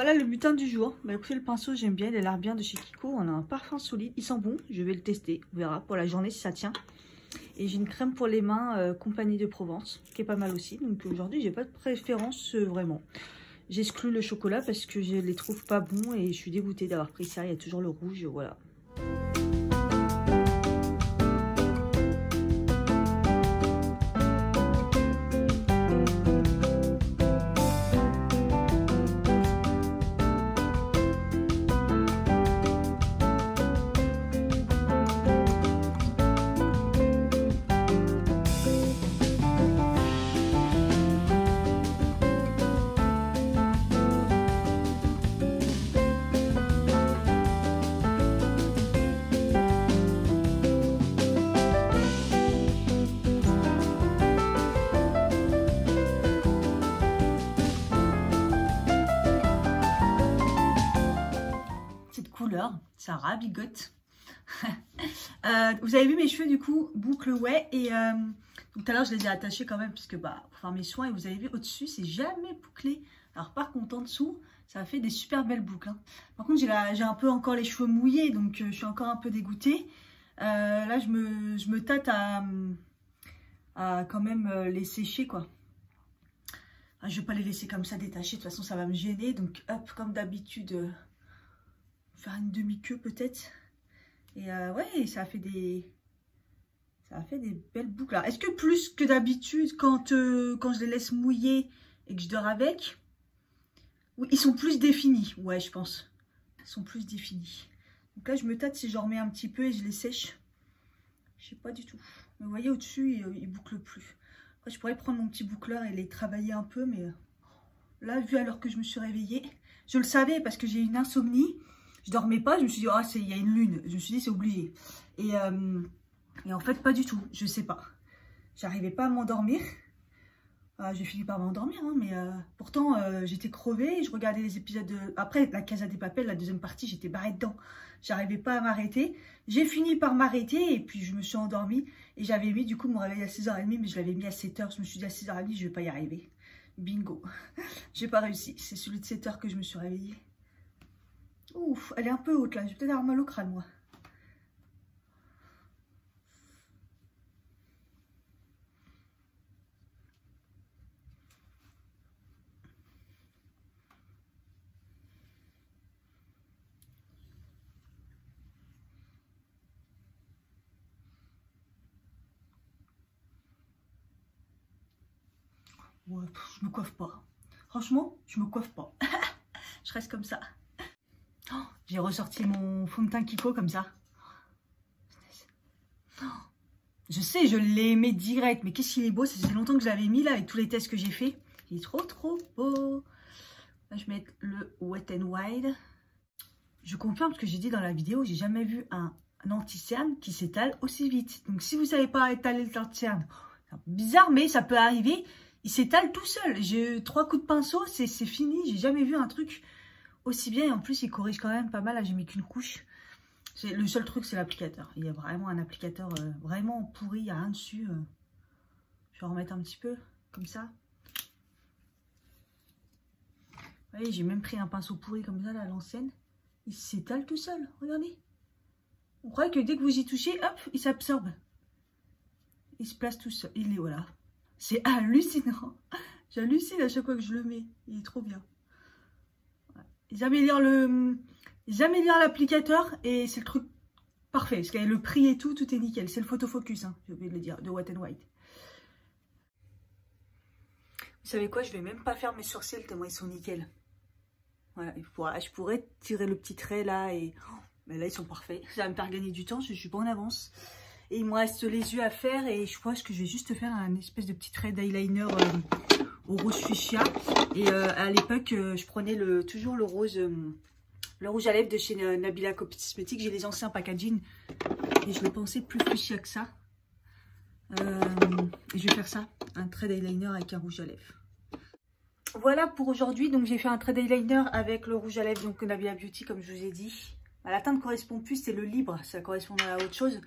Voilà le butin du jour. Bah, écoutez, le pinceau, j'aime bien. Il a l'air bien de chez Kiko. On a un parfum solide. Il sent bon. Je vais le tester. On verra pour la journée si ça tient. Et j'ai une crème pour les mains Compagnie de Provence, qui est pas mal aussi. Donc aujourd'hui, j'ai pas de préférence vraiment. J'exclus le chocolat parce que je les trouve pas bons et je suis dégoûtée d'avoir pris ça. Il y a toujours le rouge. Voilà. Ça rabigote. Vous avez vu mes cheveux du coup boucle ouais et tout à l'heure je les ai attachés quand même puisque bah pour faire mes soins et vous avez vu au-dessus c'est jamais bouclé. Alors par contre en dessous ça fait des super belles boucles hein. Par contre j'ai un peu encore les cheveux mouillés donc je suis encore un peu dégoûtée. Là je me tâte à quand même les sécher quoi. Je vais pas les laisser comme ça détachés, de toute façon ça va me gêner donc hop comme d'habitude. Faire une demi-queue peut-être et ouais ça a fait des belles boucles. Est-ce que plus que d'habitude quand je les laisse mouiller et que je dors avec, oui ils sont plus définis, ouais je pense ils sont plus définis. Donc là je me tâte si j'en remets un petit peu et je les sèche, je sais pas du tout, mais vous voyez au-dessus ils bouclent plus. Après je pourrais prendre mon petit boucleur et les travailler un peu, mais là vu à l'heure que je me suis réveillée, je le savais parce que j'ai une insomnie. Je dormais pas, je me suis dit, oh, il y a une lune. Je me suis dit, c'est obligé. Et en fait, pas du tout. Je sais pas. J'arrivais pas à m'endormir. J'ai fini par m'endormir, hein, mais pourtant, j'étais crevée. Je regardais les épisodes de... Après, la Casa de Papel, la deuxième partie, j'étais barrée dedans. J'arrivais pas à m'arrêter. J'ai fini par m'arrêter et puis je me suis endormie. Et j'avais mis, du coup, mon réveil à 6h30, mais je l'avais mis à 7h. Je me suis dit, à 6h30, je vais pas y arriver. Bingo. J'ai pas réussi. C'est celui de 7h que je me suis réveillée. Ouf, elle est un peu haute là, je vais peut-être avoir mal au crâne moi. Ouais, je me coiffe pas. Franchement, je me coiffe pas. Je reste comme ça. Oh, j'ai ressorti mon fond de teint Kiko comme ça. Oh, je sais, je l'ai aimé direct, mais qu'est-ce qu'il est beau. Ça fait longtemps que je l'avais mis là avec tous les tests que j'ai fait. Il est trop beau. Là, je vais mettre le Wet n Wild. Je confirme ce que j'ai dit dans la vidéo. J'ai jamais vu un anti-cerne qui s'étale aussi vite. Donc si vous savez pas étaler le anti-cerne, c'est bizarre, mais ça peut arriver. Il s'étale tout seul. J'ai eu 3 coups de pinceau, c'est fini. J'ai jamais vu un truc aussi bien et en plus il corrige quand même pas mal. Là j'ai mis qu'une couche. Le seul truc c'est l'applicateur. Il y a vraiment un applicateur vraiment pourri, il n'y a rien dessus. Je vais en remettre un petit peu comme ça. Vous voyez, j'ai même pris un pinceau pourri comme ça là à l'ancienne. Il s'étale tout seul, regardez. On croit que dès que vous y touchez, hop, il s'absorbe. Il se place tout seul. Il est voilà. C'est hallucinant. J'hallucine à chaque fois que je le mets. Il est trop bien. Ils améliorent l'applicateur et c'est le truc parfait. Parce qu'avec le prix et tout, tout est nickel. C'est le photofocus, hein, j'ai oublié de le dire, de Wet n Wild. Vous savez quoi, je vais même pas faire mes sourcils tellement ils sont nickel. Voilà, je pourrais tirer le petit trait là et... Oh, mais là ils sont parfaits. Ça va me faire gagner du temps, je suis pas en avance. Et il me reste les yeux à faire et je pense que je vais juste faire un espèce de petit trait d'eyeliner au rose fuchsia. Et à l'époque, je prenais toujours le rouge à lèvres de chez Nabila Cosmétiques. J'ai les anciens packaging et je le pensais plus fuchsia que ça. Et je vais faire ça, un trait d'eyeliner avec un rouge à lèvres. Voilà pour aujourd'hui. Donc j'ai fait un trait d'eyeliner avec le rouge à lèvres, donc Nabila Beauty comme je vous ai dit. La teinte ne correspond plus, c'est le libre, ça correspond à autre chose.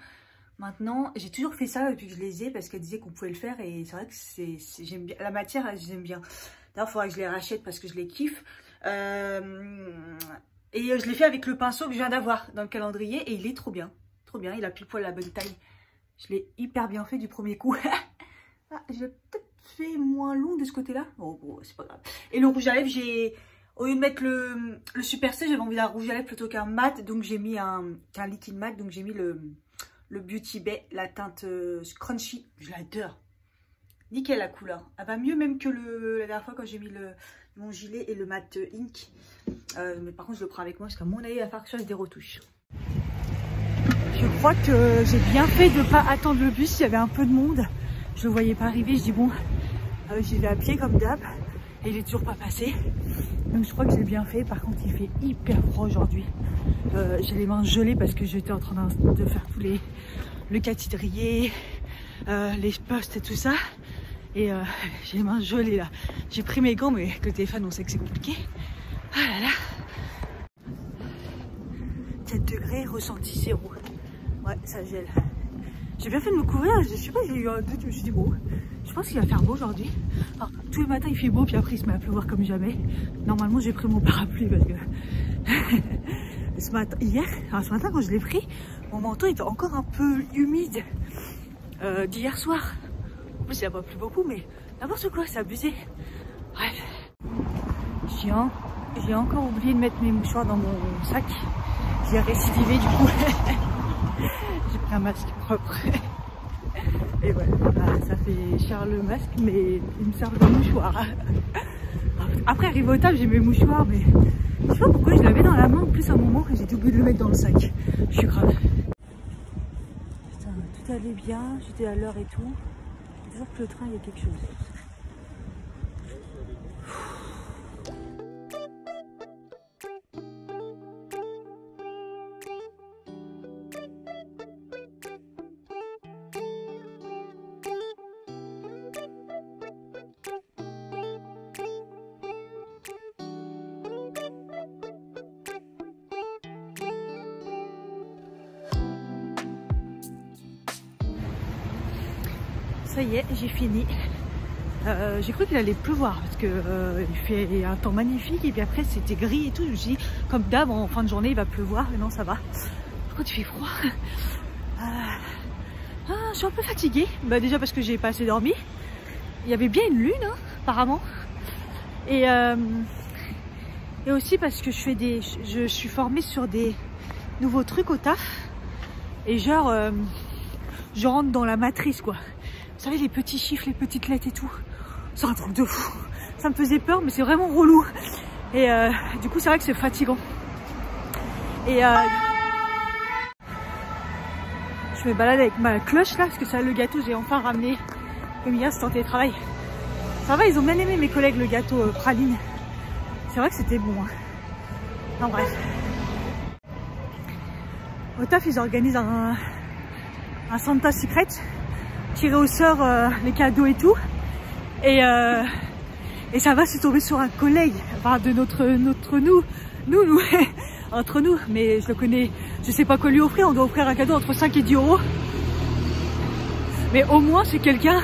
Maintenant, j'ai toujours fait ça depuis que je les ai parce qu'elle disait qu'on pouvait le faire et c'est vrai que j'aime bien la matière, j'aime bien. D'ailleurs, il faudra que je les rachète parce que je les kiffe. Et je l'ai fait avec le pinceau que je viens d'avoir dans le calendrier. Et il est trop bien. Trop bien. Il a pile poil la bonne taille. Je l'ai hyper bien fait du premier coup. Ah, j'ai peut-être fait moins long de ce côté-là. Oh, bon, c'est pas grave. Et le rouge à lèvres, au lieu de mettre le Super C, j'avais envie d'un rouge à lèvres plutôt qu'un mat. Donc j'ai mis un liquide mat. Donc j'ai mis le Beauty Bay, la teinte Crunchy. Je l'adore. Nickel la couleur. Elle va mieux même que la dernière fois quand j'ai mis mon gilet et le mat ink. Mais par contre je le prends avec moi parce qu'à mon avis il va falloir que je fasse des retouches. Je crois que j'ai bien fait de ne pas attendre le bus. Il y avait un peu de monde. Je le voyais pas arriver. Je dis bon, j'y vais à pied comme d'hab. Et il est toujours pas passé. Donc je crois que j'ai bien fait. Par contre il fait hyper froid aujourd'hui. J'ai les mains gelées parce que j'étais en train de faire tous le catidrier, les postes et tout ça. Et j'ai les mains gelées là. J'ai pris mes gants mais avec le téléphone on sait que c'est compliqué. Ah là là. 7 degrés, ressenti 0. Ouais, ça gèle. J'ai bien fait de me couvrir. Je sais pas, j'ai eu un doute. Je me suis dit bon, je pense qu'il va faire beau aujourd'hui. Alors, tous les matins il fait beau puis après il se met à pleuvoir comme jamais. Normalement j'ai pris mon parapluie parce que ce matin quand je l'ai pris, mon manteau était encore un peu humide d'hier soir. En plus il n'a pas plu beaucoup mais n'importe quoi, c'est abusé. Bref. J'ai encore oublié de mettre mes mouchoirs dans mon sac. J'ai récidivé du coup. J'ai pris un masque propre. Et ouais, ça fait cher le masque, mais il me sert de mouchoir. Après, arrivé au table, j'ai mes mouchoirs, mais je sais pas pourquoi je l'avais dans la main en plus à un moment et j'ai oublié de le mettre dans le sac. Je suis grave. Putain, tout allait bien, j'étais à l'heure et tout. Toujours que le train, il y a quelque chose. Ça y est, j'ai fini. J'ai cru qu'il allait pleuvoir parce que il fait un temps magnifique et puis après c'était gris et tout. Je me suis dit, comme d'hab, en fin de journée il va pleuvoir, mais non ça va. Par contre il fait froid. Je suis un peu fatiguée. Bah, déjà parce que j'ai pas assez dormi. Il y avait bien une lune hein, apparemment. Et aussi parce que je suis formée sur des nouveaux trucs au taf. Et genre je rentre dans la matrice quoi. Vous savez les petits chiffres, les petites lettres et tout. C'est un truc de fou. Ça me faisait peur mais c'est vraiment relou. Et du coup c'est vrai que c'est fatigant. Et je me balade avec ma cloche là parce que ça le gâteau j'ai enfin ramené. Comme hier c'était en télétravail. Ça va, ils ont bien aimé mes collègues le gâteau praline. C'est vrai que c'était bon hein. Enfin bref. Au taf ils organisent un Santa Secret. Tirer au sort les cadeaux et tout. Et ça va se tomber sur un collègue. Enfin de nous entre nous. Mais je le connais. Je sais pas quoi lui offrir. On doit offrir un cadeau entre 5 et 10 euros. Mais au moins c'est quelqu'un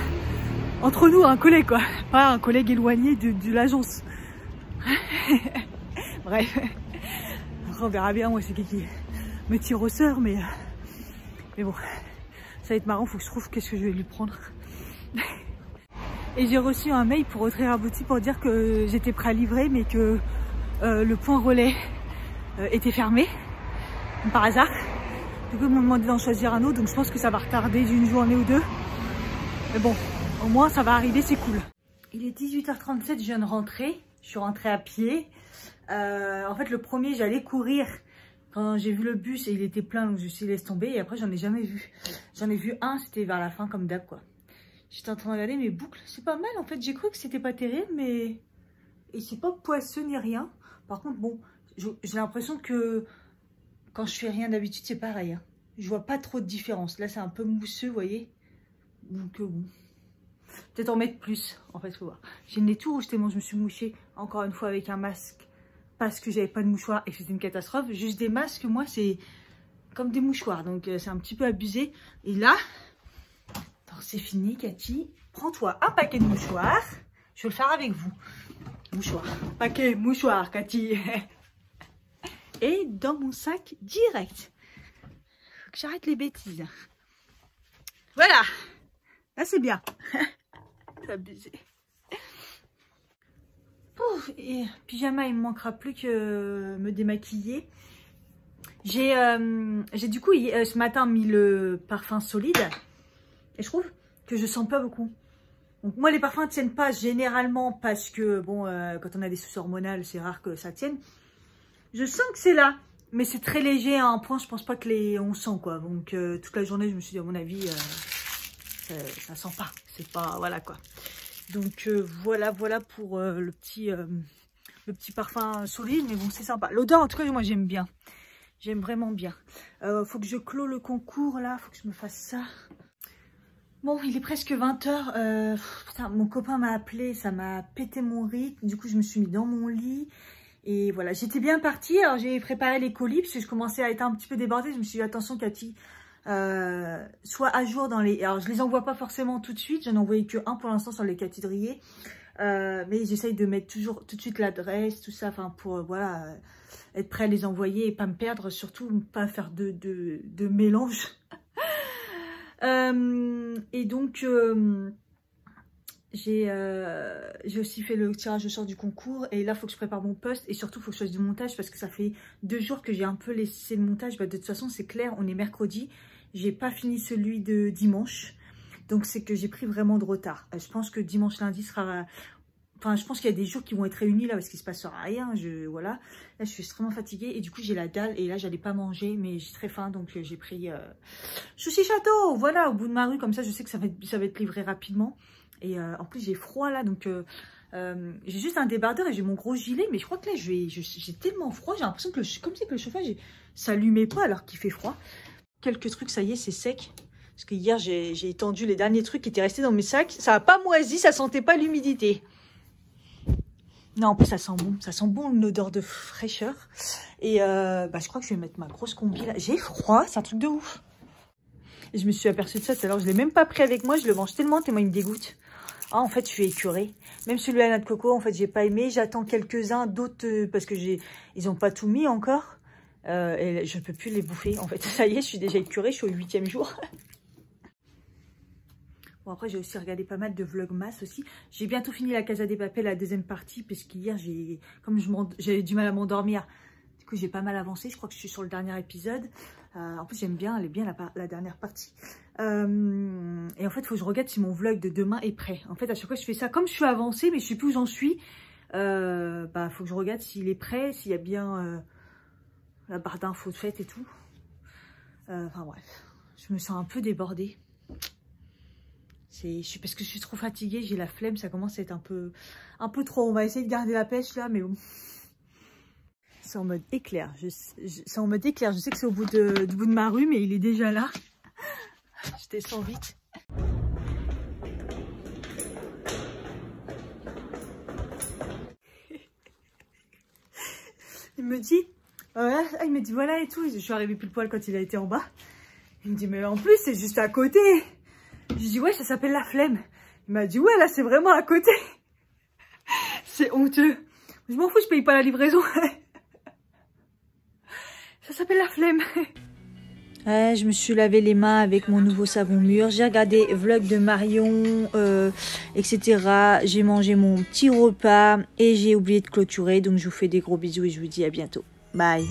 entre nous, un collègue quoi. Pas un collègue éloigné de l'agence. Bref. Après on verra bien moi c'est qui me tire au sort mais bon. Ça va être marrant, faut que je trouve qu'est-ce que je vais lui prendre. Et j'ai reçu un mail pour Autry Rabouty pour dire que j'étais prêt à livrer mais que le point relais était fermé, par hasard. Du coup ils m'ont demandé d'en choisir un autre, donc je pense que ça va retarder d'une journée ou deux. Mais bon, au moins ça va arriver, c'est cool. Il est 18h37, je viens de rentrer. Je suis rentrée à pied. En fait le premier j'allais courir. Quand j'ai vu le bus et il était plein, donc je me suis laissé tomber. Et après, j'en ai jamais vu. J'en ai vu un, c'était vers la fin, comme d'hab, quoi. J'étais en train de regarder mes boucles. C'est pas mal, en fait. J'ai cru que c'était pas terrible, mais... Et c'est pas poisseux ni rien. Par contre, bon, j'ai l'impression que quand je fais rien d'habitude, c'est pareil. Hein. Je vois pas trop de différence. Là, c'est un peu mousseux, vous voyez. Donc, bon. Peut-être en mettre plus, en fait, faut voir. J'ai le nez tout rouge tellement je me suis mouchée, encore une fois, avec un masque. Parce que j'avais pas de mouchoir et que c'était une catastrophe. Juste des masques, moi, c'est comme des mouchoirs. Donc, c'est un petit peu abusé. Et là, c'est fini, Cathy. Prends-toi un paquet de mouchoirs. Je vais le faire avec vous. Mouchoir. Paquet mouchoir, Cathy. Et dans mon sac direct. Faut que j'arrête les bêtises. Voilà. Là, c'est bien. C'est abusé. Pouf, et pyjama, il me manquera plus que me démaquiller. J'ai du coup ce matin mis le parfum solide. Et je trouve que je sens pas beaucoup. Donc moi, les parfums ne tiennent pas généralement parce que, bon, quand on a des soucis hormonales, c'est rare que ça tienne. Je sens que c'est là. Mais c'est très léger à un point, je pense pas que on sent quoi. Donc toute la journée, je me suis dit, à mon avis, ça sent pas. C'est pas, voilà quoi. Donc voilà pour le petit parfum solide. Mais bon, c'est sympa. L'odeur, en tout cas, moi, j'aime bien. J'aime vraiment bien. Faut que je clôt le concours là. Faut que je me fasse ça. Bon, il est presque 20 h. Putain, mon copain m'a appelé. Ça m'a pété mon rythme. Du coup, je me suis mis dans mon lit. Et voilà, j'étais bien partie. Alors, j'ai préparé les colis parce que je commençais à être un petit peu débordée. Je me suis dit, attention, Cathy, sois à jour dans les... Alors, je les envoie pas forcément tout de suite. J'en ai envoyé que un pour l'instant sur les cathédriers. Mais j'essaye de mettre toujours tout de suite l'adresse, tout ça. Enfin, pour, voilà, être prêt à les envoyer et pas me perdre. Surtout, pas faire de mélange. Et donc... j'ai aussi fait le tirage au sort du concours et là il faut que je prépare mon post et surtout il faut que je fasse du montage parce que ça fait 2 jours que j'ai un peu laissé le montage. Bah, de toute façon c'est clair, on est mercredi, j'ai pas fini celui de dimanche, donc c'est que j'ai pris vraiment de retard. Je pense que dimanche lundi sera, enfin je pense qu'il y a des jours qui vont être réunis là parce qu'il se passera rien. Voilà, là je suis extrêmement fatiguée et du coup j'ai la dalle et là j'allais pas manger mais j'ai très faim, donc j'ai pris sushi château, voilà, au bout de ma rue, comme ça je sais que ça va être livré rapidement. Et en plus j'ai froid là, donc j'ai juste un débardeur et j'ai mon gros gilet. Mais je crois que là j'ai tellement froid, j'ai l'impression que comme si que le chauffage s'allumait pas alors qu'il fait froid. Quelques trucs, ça y est, c'est sec. Parce que hier j'ai étendu les derniers trucs qui étaient restés dans mes sacs. Ça n'a pas moisi, ça sentait pas l'humidité. Non, en plus ça sent bon une odeur de fraîcheur. Et je crois que je vais mettre ma grosse combi là. J'ai froid, c'est un truc de ouf. Et je me suis aperçue de ça tout à l'heure, je l'ai même pas pris avec moi, je le mange tellement il me dégoûte. Ah, en fait, je suis écœurée. Même celui à la noix de coco, en fait, j'ai pas aimé. J'attends quelques-uns, d'autres, parce que ils ont pas tout mis encore. Et je peux plus les bouffer. En fait, ça y est, je suis déjà écœurée. Je suis au 8e jour. Bon, après, j'ai aussi regardé pas mal de vlogmas aussi. J'ai bientôt fini la Casa des Papel, la 2e partie, parce qu'hier, j'ai du mal à m'endormir. Du coup, j'ai pas mal avancé. Je crois que je suis sur le dernier épisode. En plus, j'aime bien, elle est bien la dernière partie. Et en fait, il faut que je regarde si mon vlog de demain est prêt. En fait, à chaque fois, je fais ça comme je suis avancée, mais je sais plus où j'en suis. Faut que je regarde s'il est prêt, s'il y a bien la barre d'infos de fête et tout. Enfin bref, je me sens un peu débordée. Parce que je suis trop fatiguée, j'ai la flemme, ça commence à être un peu trop. On va essayer de garder la pêche là, mais bon. C'est en mode éclair. C'est en mode éclair. Je sais que c'est au bout du bout de ma rue, mais il est déjà là. Je descends vite. Il me dit voilà et tout. Je suis arrivée pile poil quand il a été en bas. Il me dit mais en plus c'est juste à côté. Je lui dis ouais, ça s'appelle la flemme. Il m'a dit ouais, là c'est vraiment à côté. C'est honteux. Je m'en fous, je paye pas la livraison. Ça s'appelle la flemme. Ouais, je me suis lavé les mains avec mon nouveau savon mûr. J'ai regardé vlog de Marion, etc. J'ai mangé mon petit repas et j'ai oublié de clôturer. Donc je vous fais des gros bisous et je vous dis à bientôt. Bye.